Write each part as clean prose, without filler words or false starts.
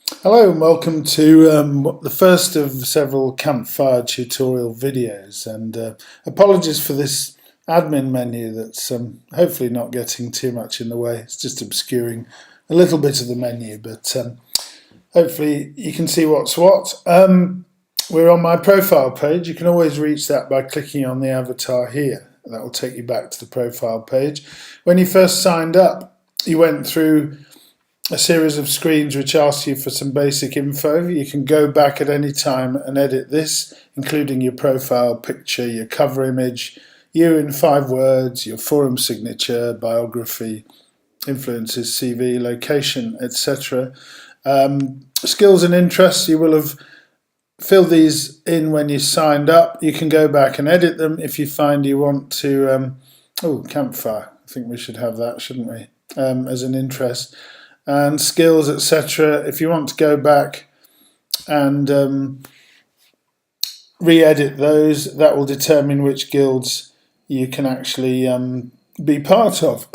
Hello and welcome to the first of several Campfire tutorial videos, and apologies for this admin menu that's hopefully not getting too much in the way. It's just obscuring a little bit of the menu, but hopefully you can see what's what. We're on my profile page. You can always reach that by clicking on the avatar here. That will take you back to the profile page. When you first signed up, you went through a series of screens which ask you for some basic info. You can go back at any time and edit this, including your profile picture, your cover image, you in 5 words, your forum signature, biography, influences, CV, location, etc. Skills and interests, you will have filled these in when you signed up. You can go back and edit them if you find you want to. Campfire, I think we should have that, shouldn't we, as an interest. And skills, etc. If you want to go back and re-edit those, that will determine which guilds you can actually be part of,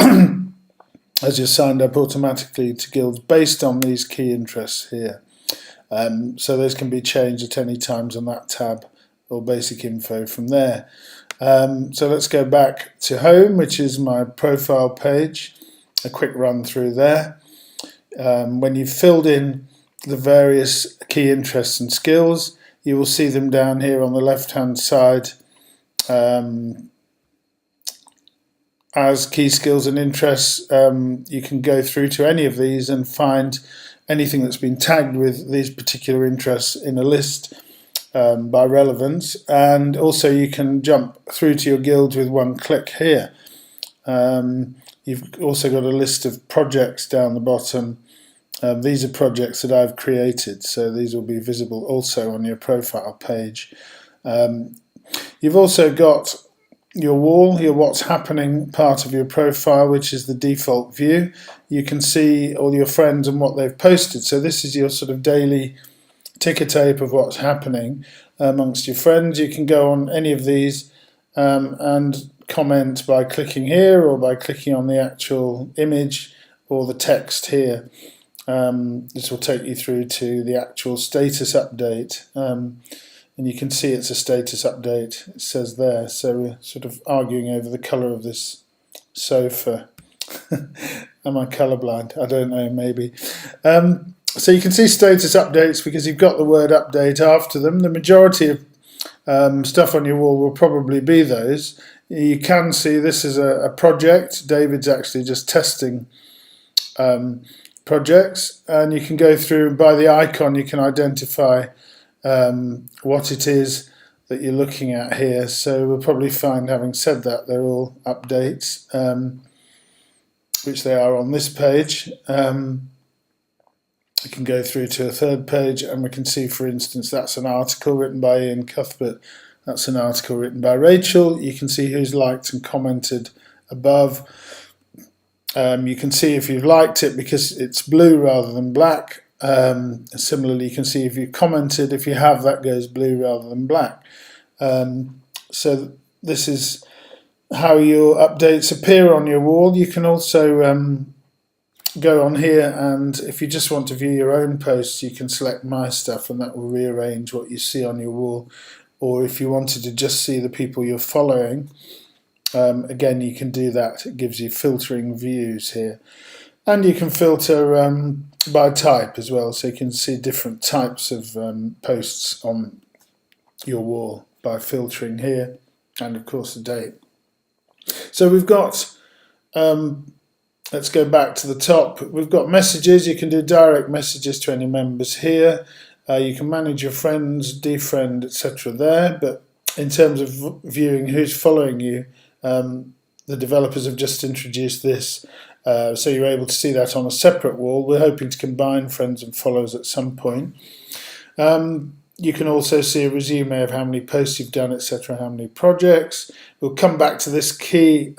as you're signed up automatically to guilds based on these key interests here. So those can be changed at any times on that tab, or basic info from there. So let's go back to home, which is my profile page. A quick run through there. When you've filled in the various key interests and skills, you will see them down here on the left hand side as key skills and interests. You can go through to any of these and find anything that's been tagged with these particular interests in a list by relevance, and also you can jump through to your guilds with one click here. You've also got a list of projects down the bottom. These are projects that I've created, so these will be visible also on your profile page. You've also got your wall, your what's happening part of your profile, which is the default view. You can see all your friends and what they've posted. So this is your sort of daily ticker tape of what's happening amongst your friends. You can go on any of these and comment by clicking here, or by clicking on the actual image or the text here. This will take you through to the actual status update, and you can see it's a status update, it says there. So we're sort of arguing over the colour of this sofa. Am I colourblind? I don't know, maybe. So you can see status updates because you've got the word update after them. The majority of stuff on your wall will probably be those. You can see this is a project. David's actually just testing projects, and you can go through, and by the icon you can identify what it is that you're looking at here. So we'll probably find, having said that, they're all updates, which they are on this page. We can go through to a third page and we can see, for instance, that's an article written by Ian Cuthbert, that's an article written by Rachel. You can see who's liked and commented above. You can see if you've liked it because it's blue rather than black. Similarly, you can see if you commented, if you have, that goes blue rather than black. So this is how your updates appear on your wall. You can also go on here, and if you just want to view your own posts, you can select My Stuff, and that will rearrange what you see on your wall. Or if you wanted to just see the people you're following, again, you can do that. It gives you filtering views here. And you can filter by type as well, so you can see different types of posts on your wall by filtering here, and of course the date. So we've got, let's go back to the top. We've got messages. You can do direct messages to any members here. You can manage your friends, defriend, etc. there, but in terms of viewing who's following you, the developers have just introduced this, so you're able to see that on a separate wall. We're hoping to combine friends and followers at some point. You can also see a resume of how many posts you've done, etc., how many projects. We'll come back to this key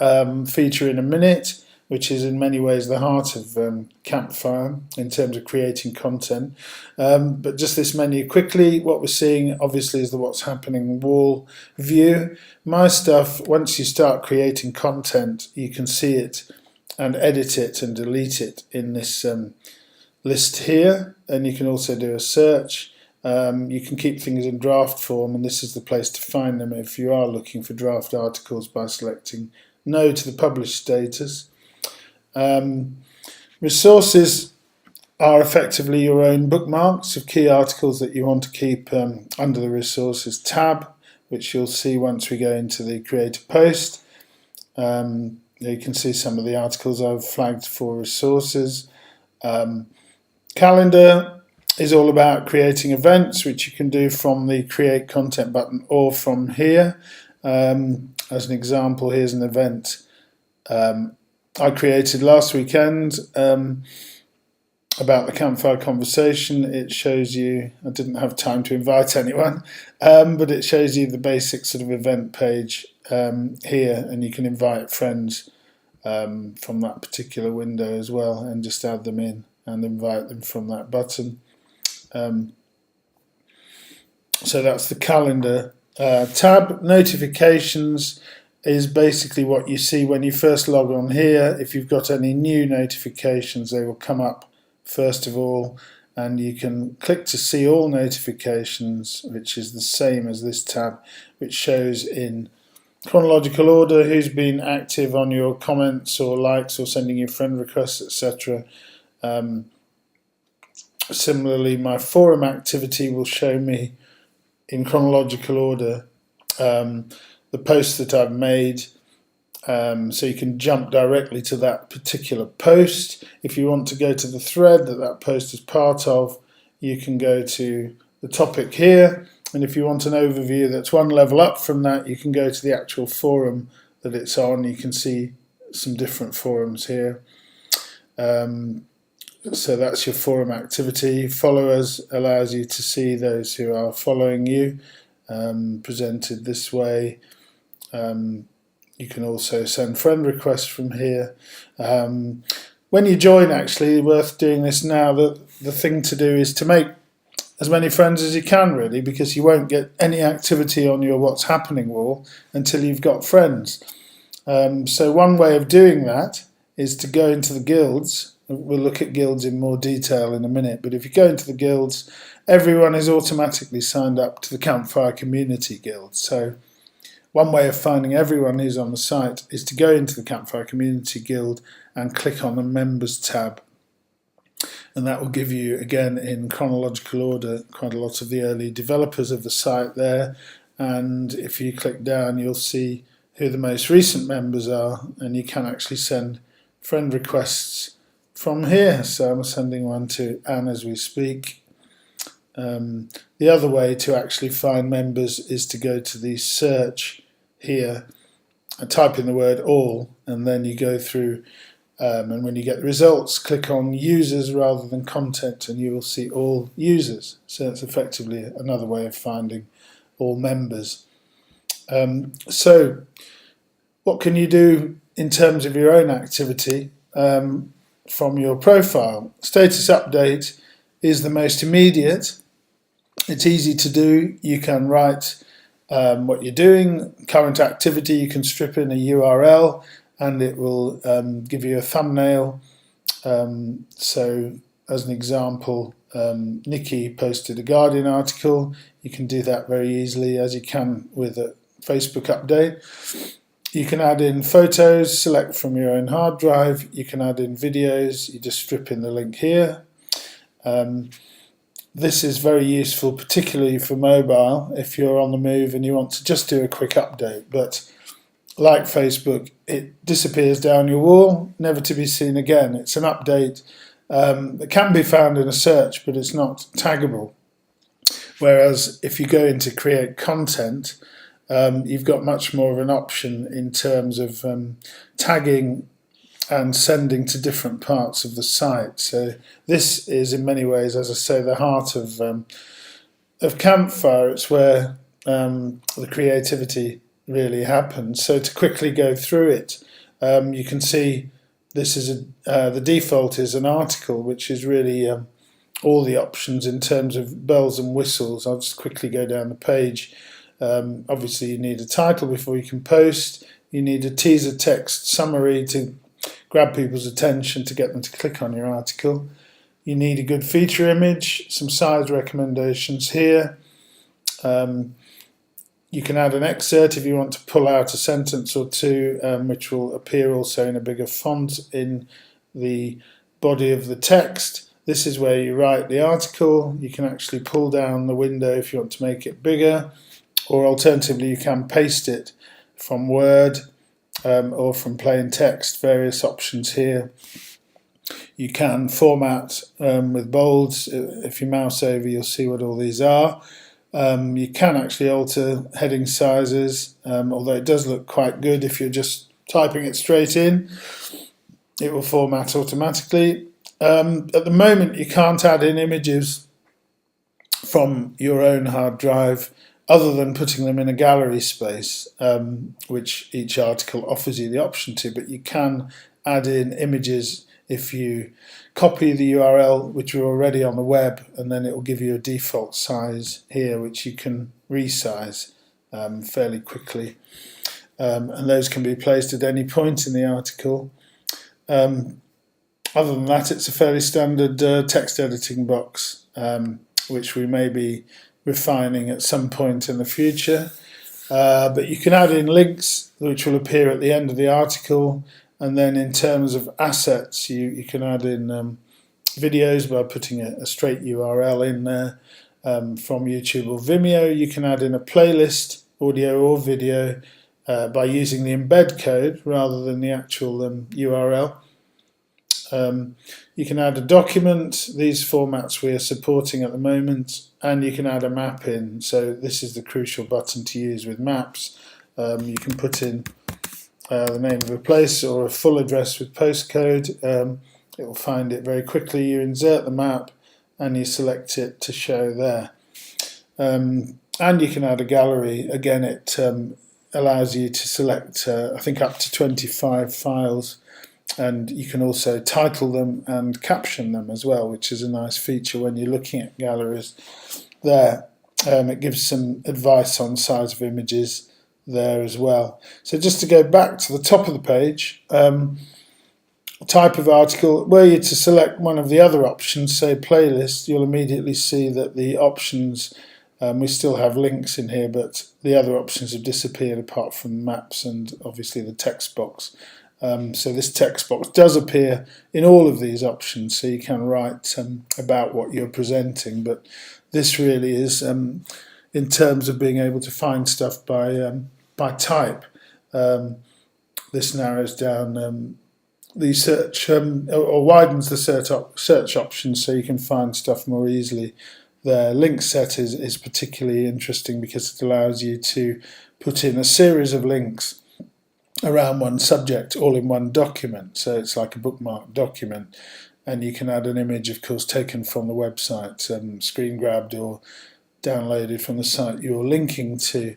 feature in a minute, which is in many ways the heart of Campfire in terms of creating content. But just this menu quickly, what we're seeing obviously is the what's happening wall view. My Stuff, once you start creating content, you can see it and edit it and delete it in this list here, and you can also do a search. You can keep things in draft form, and this is the place to find them if you are looking for draft articles by selecting No to the published status. Resources are effectively your own bookmarks of key articles that you want to keep under the Resources tab, which you'll see once we go into the Create a Post. You can see some of the articles I've flagged for resources. Calendar is all about creating events, which you can do from the Create Content button or from here. As an example, here's an event I created last weekend about the Campfire Convention. It shows you, I didn't have time to invite anyone, but it shows you the basic sort of event page here, and you can invite friends from that particular window as well, and just add them in and invite them from that button. So that's the calendar tab. Notifications is basically what you see when you first log on here. If you've got any new notifications, they will come up first of all, and you can click to see all notifications, which is the same as this tab, which shows in chronological order who's been active on your comments or likes or sending you friend requests, etc. Similarly, my forum activity will show me in chronological order the posts that I've made, so you can jump directly to that particular post. If you want to go to the thread that post is part of, you can go to the topic here, and if you want an overview that's one level up from that, you can go to the actual forum that it's on. You can see some different forums here. So that's your forum activity. Followers allows you to see those who are following you, presented this way. You can also send friend requests from here. When you join, actually, worth doing this now, the thing to do is to make as many friends as you can, really, because you won't get any activity on your What's Happening wall until you've got friends. So one way of doing that is to go into the guilds. We'll look at guilds in more detail in a minute, but if you go into the guilds, everyone is automatically signed up to the Campfire Community Guild. So one way of finding everyone who's on the site is to go into the Campfire Community Guild and click on the Members tab. And that will give you, again, in chronological order, quite a lot of the early developers of the site there. And if you click down, you'll see who the most recent members are, and you can actually send friend requests from here. So I'm sending one to Anne as we speak. The other way to actually find members is to go to the search here and type in the word all, and then you go through, and when you get the results, click on users rather than content, and you will see all users. So it's effectively another way of finding all members. So what can you do in terms of your own activity from your profile? Status update is the most immediate. It's easy to do. You can write what you're doing, current activity. You can strip in a URL and it will give you a thumbnail. So as an example, Nikki posted a Guardian article. You can do that very easily, as you can with a Facebook update. You can add in photos, select from your own hard drive. You can add in videos. You just strip in the link here. This is very useful, particularly for mobile, if you're on the move and you want to just do a quick update. But like Facebook, it disappears down your wall, never to be seen again. It's an update that can be found in a search, but it's not taggable. Whereas if you go into create content, you've got much more of an option in terms of tagging and sending to different parts of the site. So this is in many ways, as I say, the heart of Campfire. It's where the creativity really happens. So to quickly go through it, you can see this is the default is an article, which is really all the options in terms of bells and whistles. I'll just quickly go down the page. Obviously you need a title before you can post. You need a teaser text summary to grab people's attention to get them to click on your article. you need a good feature image, some size recommendations here. You can add an excerpt if you want to pull out a sentence or two, which will appear also in a bigger font in the body of the text. This is where you write the article. You can actually pull down the window if you want to make it bigger, or alternatively you can paste it from Word or from plain text, various options here. You can format with bolds. If you mouse over, you'll see what all these are. You can actually alter heading sizes, although it does look quite good if you're just typing it straight in. It will format automatically. At the moment, you can't add in images from your own hard drive other than putting them in a gallery space, which each article offers you the option to, but you can add in images if you copy the URL which are already on the web, and then it will give you a default size here which you can resize fairly quickly, and those can be placed at any point in the article. Other than that, it's a fairly standard text editing box, which we may be refining at some point in the future, but you can add in links which will appear at the end of the article. And then in terms of assets, you can add in videos by putting a straight URL in there from YouTube or Vimeo. You can add in a playlist, audio or video, by using the embed code rather than the actual URL. You can add a document, these formats we are supporting at the moment, and you can add a map in. So this is the crucial button to use with maps. You can put in the name of a place or a full address with postcode. It will find it very quickly. You insert the map and you select it to show there. And you can add a gallery. Again, it allows you to select, I think, up to 25 files, and you can also title them and caption them as well, which is a nice feature when you're looking at galleries there. It gives some advice on size of images there as well. So just to go back to the top of the page, type of article, were you to select one of the other options, say playlist, you'll immediately see that the options, we still have links in here, but the other options have disappeared apart from maps and obviously the text box. So this text box does appear in all of these options, so you can write about what you're presenting, but this really is in terms of being able to find stuff by type. This narrows down the search or widens the search options so you can find stuff more easily. The link set is particularly interesting because it allows you to put in a series of links around one subject all in one document, so it's like a bookmark document, and you can add an image, of course, taken from the website, screen grabbed or downloaded from the site you're linking to,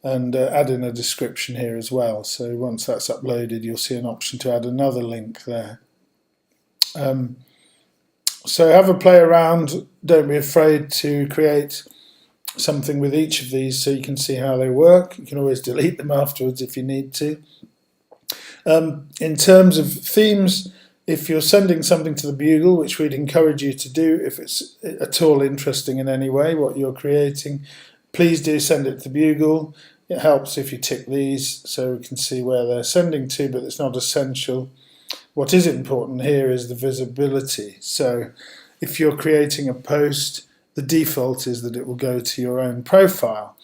and add in a description here as well. So once that's uploaded, you'll see an option to add another link there. So have a play around, don't be afraid to create something with each of these so you can see how they work. You can always delete them afterwards if you need to. In terms of themes, if you're sending something to the Bugle, which we'd encourage you to do if it's at all interesting in any way what you're creating, please do send it to the Bugle. It helps if you tick these so we can see where they're sending to, but it's not essential. What is important here is the visibility. So if you're creating a post, the default is that it will go to your own profile.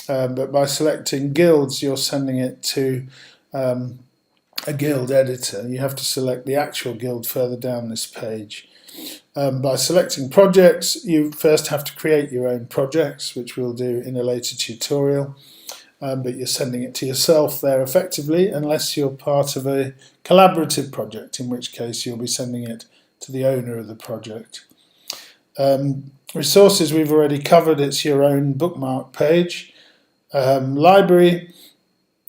But by selecting guilds, you're sending it to a guild editor. You have to select the actual guild further down this page. By selecting projects, you first have to create your own projects, which we'll do in a later tutorial. But you're sending it to yourself there effectively, unless you're part of a collaborative project, in which case you'll be sending it to the owner of the project. Resources we've already covered, it's your own bookmark page. Library,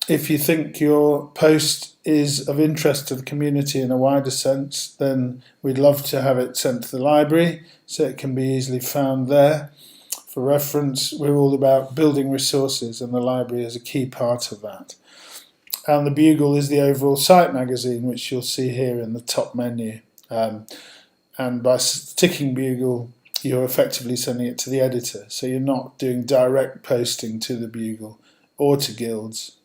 if you think your post is of interest to the community in a wider sense, then we'd love to have it sent to the library so it can be easily found there. For reference, we're all about building resources, and the library is a key part of that. And the Bugle is the overall site magazine, which you'll see here in the top menu. and by ticking Bugle, you're effectively sending it to the editor. So you're not doing direct posting to the Bugle or to guilds.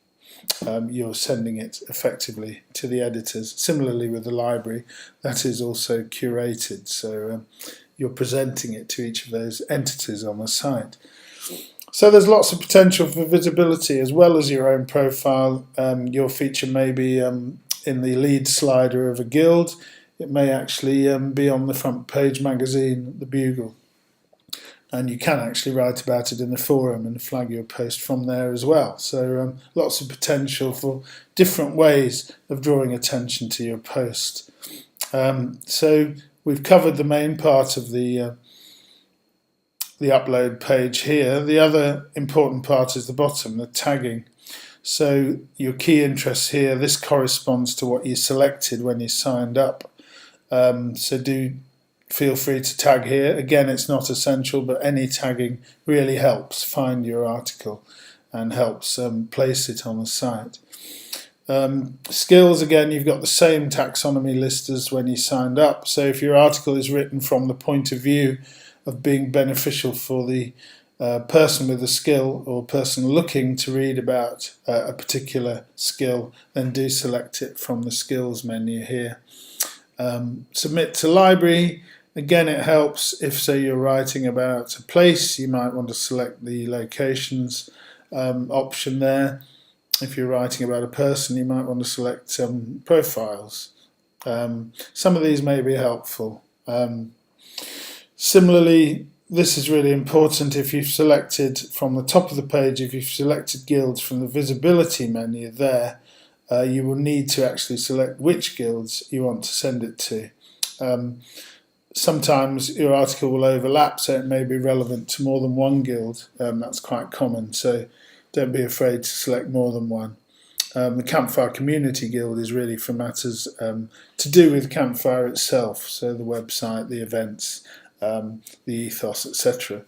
You're sending it effectively to the editors. Similarly with the library, that is also curated. So you're presenting it to each of those entities on the site. So there's lots of potential for visibility as well as your own profile. Your feature may be in the lead slider of a guild. It may actually be on the front page magazine, the Bugle. And you can actually write about it in the forum and flag your post from there as well. So lots of potential for different ways of drawing attention to your post. So we've covered the main part of the upload page here. The other important part is the bottom, the tagging. So your key interests here, this corresponds to what you selected when you signed up. So do feel free to tag here. Again, it's not essential, but any tagging really helps find your article and helps place it on the site. Skills, again, you've got the same taxonomy list as when you signed up. So if your article is written from the point of view of being beneficial for the person with a skill or person looking to read about a particular skill, then do select it from the skills menu here. Submit to library. Again, it helps if, say, you're writing about a place, you might want to select the locations option there. If you're writing about a person, you might want to select profiles. Some of these may be helpful. Similarly, this is really important if you've selected from the top of the page, if you've selected guilds from the visibility menu there, you will need to actually select which guilds you want to send it to. Sometimes your article will overlap, so it may be relevant to more than one guild. That's quite common, so don't be afraid to select more than one. The Campfire Community Guild is really for matters to do with Campfire itself, so the website, the events, the ethos, etc.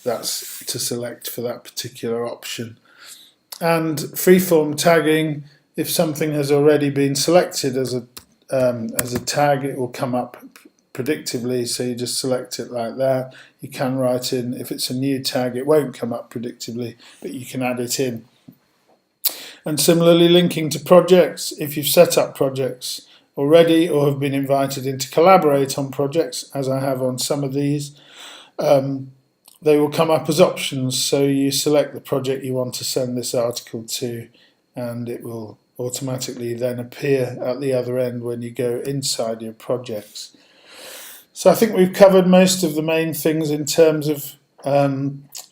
That's to select for that particular option. And freeform tagging, if something has already been selected as a tag, it will come up predictively, so you just select it like that. You can write in, if it's a new tag, it won't come up predictively, but you can add it in. And similarly, linking to projects, if you've set up projects already or have been invited in to collaborate on projects, as I have on some of these, they will come up as options. So you select the project you want to send this article to, and it will automatically then appear at the other end when you go inside your projects. So I think we've covered most of the main things in terms of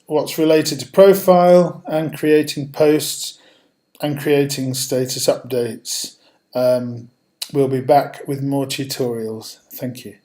what's related to profile and creating posts and creating status updates. We'll be back with more tutorials. Thank you.